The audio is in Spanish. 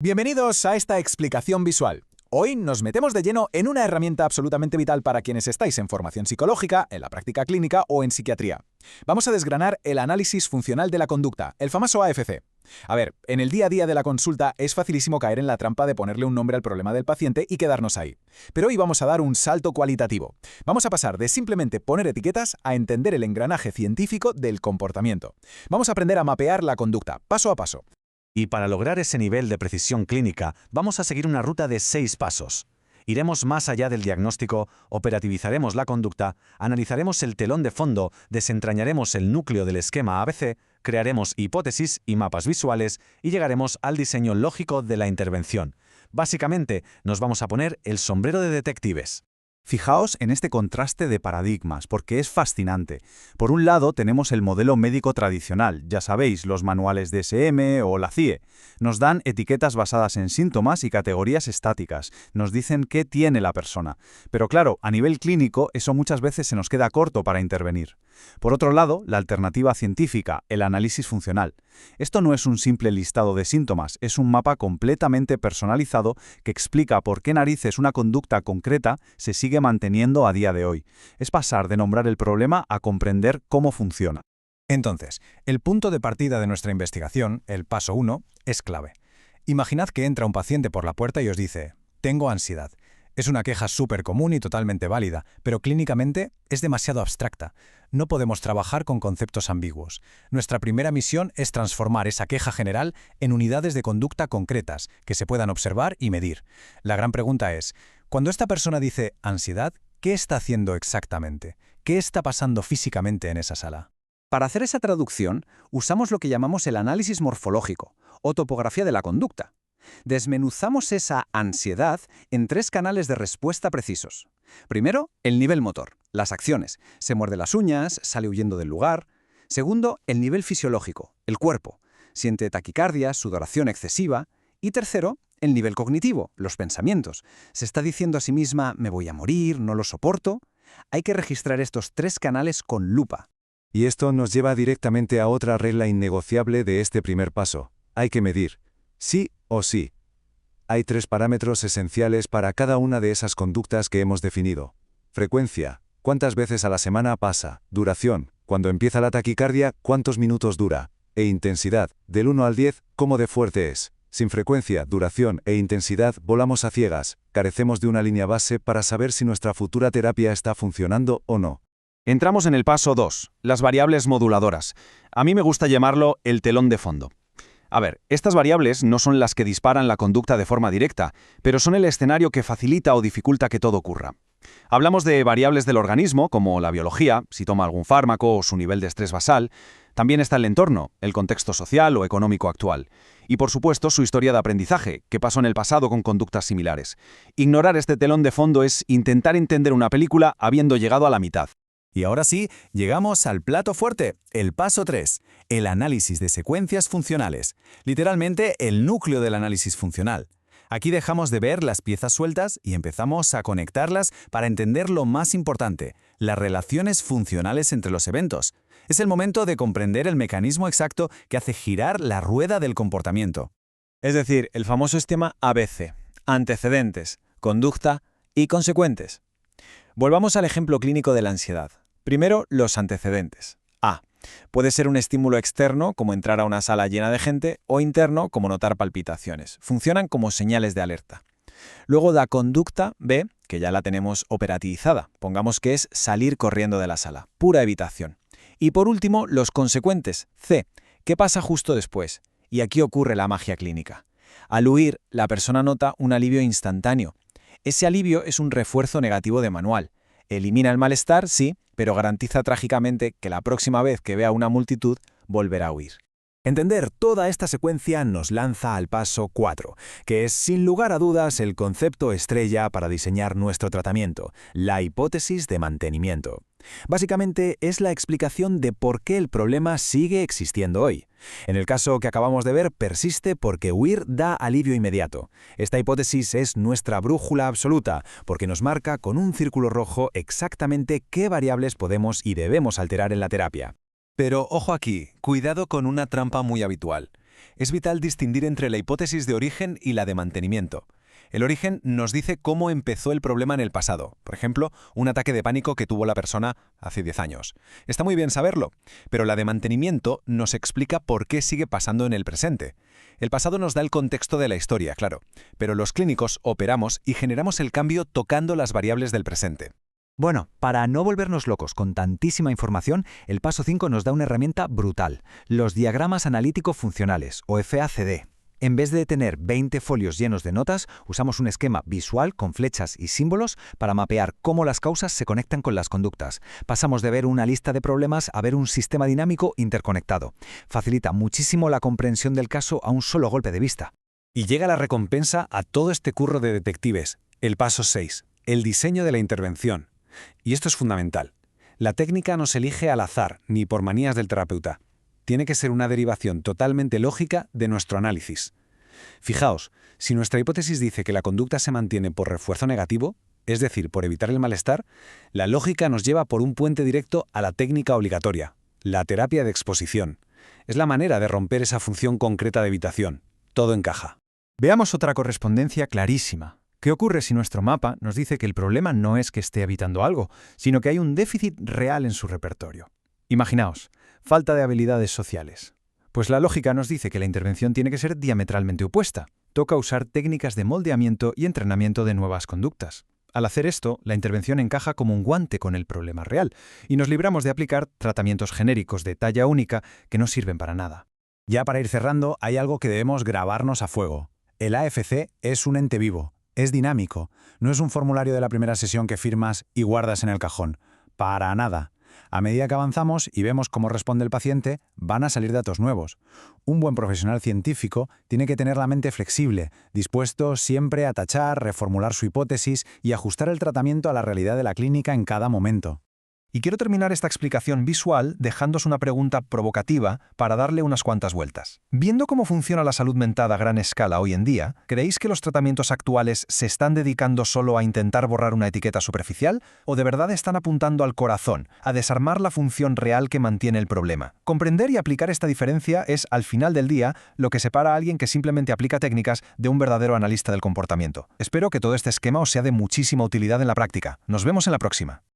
Bienvenidos a esta explicación visual. Hoy nos metemos de lleno en una herramienta absolutamente vital para quienes estáis en formación psicológica, en la práctica clínica o en psiquiatría. Vamos a desgranar el análisis funcional de la conducta, el famoso AFC. A ver, en el día a día de la consulta es facilísimo caer en la trampa de ponerle un nombre al problema del paciente y quedarnos ahí. Pero hoy vamos a dar un salto cualitativo. Vamos a pasar de simplemente poner etiquetas a entender el engranaje científico del comportamiento. Vamos a aprender a mapear la conducta, paso a paso. Y para lograr ese nivel de precisión clínica, vamos a seguir una ruta de 6 pasos. Iremos más allá del diagnóstico, operativizaremos la conducta, analizaremos el telón de fondo, desentrañaremos el núcleo del esquema ABC, crearemos hipótesis y mapas visuales y llegaremos al diseño lógico de la intervención. Básicamente, nos vamos a poner el sombrero de detectives. Fijaos en este contraste de paradigmas, porque es fascinante. Por un lado tenemos el modelo médico tradicional, ya sabéis, los manuales DSM o la CIE. Nos dan etiquetas basadas en síntomas y categorías estáticas, nos dicen qué tiene la persona. Pero claro, a nivel clínico eso muchas veces se nos queda corto para intervenir. Por otro lado, la alternativa científica, el análisis funcional. Esto no es un simple listado de síntomas, es un mapa completamente personalizado que explica por qué narices una conducta concreta se sigue manteniendo a día de hoy. Es pasar de nombrar el problema a comprender cómo funciona. Entonces, el punto de partida de nuestra investigación, el paso 1, es clave. Imaginad que entra un paciente por la puerta y os dice: tengo ansiedad. Es una queja súper común y totalmente válida, pero clínicamente es demasiado abstracta. No podemos trabajar con conceptos ambiguos. Nuestra primera misión es transformar esa queja general en unidades de conducta concretas que se puedan observar y medir. La gran pregunta es, cuando esta persona dice ansiedad, ¿qué está haciendo exactamente? ¿Qué está pasando físicamente en esa sala? Para hacer esa traducción, usamos lo que llamamos el análisis morfológico, o topografía de la conducta. Desmenuzamos esa ansiedad en 3 canales de respuesta precisos. Primero, el nivel motor, las acciones. Se muerde las uñas, sale huyendo del lugar. Segundo, el nivel fisiológico, el cuerpo. Siente taquicardia, sudoración excesiva. Y tercero, el nivel cognitivo, los pensamientos. Se está diciendo a sí misma, me voy a morir, no lo soporto. Hay que registrar estos 3 canales con lupa. Y esto nos lleva directamente a otra regla innegociable de este primer paso. Hay que medir. Sí o sí. Hay 3 parámetros esenciales para cada una de esas conductas que hemos definido. Frecuencia, cuántas veces a la semana pasa. Duración, cuando empieza la taquicardia, cuántos minutos dura. E intensidad, del 1 al 10, cómo de fuerte es. Sin frecuencia, duración e intensidad volamos a ciegas. Carecemos de una línea base para saber si nuestra futura terapia está funcionando o no. Entramos en el paso 2, las variables moduladoras. A mí me gusta llamarlo el telón de fondo. A ver, estas variables no son las que disparan la conducta de forma directa, pero son el escenario que facilita o dificulta que todo ocurra. Hablamos de variables del organismo, como la biología, si toma algún fármaco o su nivel de estrés basal. También está el entorno, el contexto social o económico actual. Y por supuesto su historia de aprendizaje, qué pasó en el pasado con conductas similares. Ignorar este telón de fondo es intentar entender una película habiendo llegado a la mitad. Y ahora sí, llegamos al plato fuerte, el paso 3, el análisis de secuencias funcionales. Literalmente, el núcleo del análisis funcional. Aquí dejamos de ver las piezas sueltas y empezamos a conectarlas para entender lo más importante, las relaciones funcionales entre los eventos. Es el momento de comprender el mecanismo exacto que hace girar la rueda del comportamiento. Es decir, el famoso esquema ABC, antecedentes, conducta y consecuentes. Volvamos al ejemplo clínico de la ansiedad. Primero, los antecedentes. A. Puede ser un estímulo externo, como entrar a una sala llena de gente, o interno, como notar palpitaciones. Funcionan como señales de alerta. Luego, la conducta B, que ya la tenemos operativizada. Pongamos que es salir corriendo de la sala. Pura evitación. Y por último, los consecuentes C. ¿Qué pasa justo después? Y aquí ocurre la magia clínica. Al huir, la persona nota un alivio instantáneo. Ese alivio es un refuerzo negativo de manual. Elimina el malestar, sí, pero garantiza trágicamente que la próxima vez que vea una multitud, volverá a huir. Entender toda esta secuencia nos lanza al paso 4, que es sin lugar a dudas el concepto estrella para diseñar nuestro tratamiento, la hipótesis de mantenimiento. Básicamente es la explicación de por qué el problema sigue existiendo hoy. En el caso que acabamos de ver, persiste porque huir da alivio inmediato. Esta hipótesis es nuestra brújula absoluta, porque nos marca con un círculo rojo exactamente qué variables podemos y debemos alterar en la terapia. Pero ojo aquí, cuidado con una trampa muy habitual. Es vital distinguir entre la hipótesis de origen y la de mantenimiento. El origen nos dice cómo empezó el problema en el pasado. Por ejemplo, un ataque de pánico que tuvo la persona hace 10 años. Está muy bien saberlo, pero la de mantenimiento nos explica por qué sigue pasando en el presente. El pasado nos da el contexto de la historia, claro, pero los clínicos operamos y generamos el cambio tocando las variables del presente. Bueno, para no volvernos locos con tantísima información, el paso 5 nos da una herramienta brutal, los diagramas analítico-funcionales, o FACD. En vez de tener 20 folios llenos de notas, usamos un esquema visual con flechas y símbolos para mapear cómo las causas se conectan con las conductas. Pasamos de ver una lista de problemas a ver un sistema dinámico interconectado. Facilita muchísimo la comprensión del caso a un solo golpe de vista. Y llega la recompensa a todo este curro de detectives, el paso 6, el diseño de la intervención. Y esto es fundamental. La técnica no se elige al azar, ni por manías del terapeuta. Tiene que ser una derivación totalmente lógica de nuestro análisis. Fijaos, si nuestra hipótesis dice que la conducta se mantiene por refuerzo negativo, es decir, por evitar el malestar, la lógica nos lleva por un puente directo a la técnica obligatoria, la terapia de exposición. Es la manera de romper esa función concreta de evitación. Todo encaja. Veamos otra correspondencia clarísima. ¿Qué ocurre si nuestro mapa nos dice que el problema no es que esté evitando algo, sino que hay un déficit real en su repertorio? Imaginaos, falta de habilidades sociales. Pues la lógica nos dice que la intervención tiene que ser diametralmente opuesta. Toca usar técnicas de moldeamiento y entrenamiento de nuevas conductas. Al hacer esto, la intervención encaja como un guante con el problema real y nos libramos de aplicar tratamientos genéricos de talla única que no sirven para nada. Ya para ir cerrando, hay algo que debemos grabarnos a fuego. El AFC es un ente vivo, es dinámico, no es un formulario de la primera sesión que firmas y guardas en el cajón. Para nada. A medida que avanzamos y vemos cómo responde el paciente, van a salir datos nuevos. Un buen profesional científico tiene que tener la mente flexible, dispuesto siempre a tachar, reformular su hipótesis y ajustar el tratamiento a la realidad de la clínica en cada momento. Y quiero terminar esta explicación visual dejándoos una pregunta provocativa para darle unas cuantas vueltas. Viendo cómo funciona la salud mental a gran escala hoy en día, ¿creéis que los tratamientos actuales se están dedicando solo a intentar borrar una etiqueta superficial o de verdad están apuntando al corazón, a desarmar la función real que mantiene el problema? Comprender y aplicar esta diferencia es, al final del día, lo que separa a alguien que simplemente aplica técnicas de un verdadero analista del comportamiento. Espero que todo este esquema os sea de muchísima utilidad en la práctica. Nos vemos en la próxima.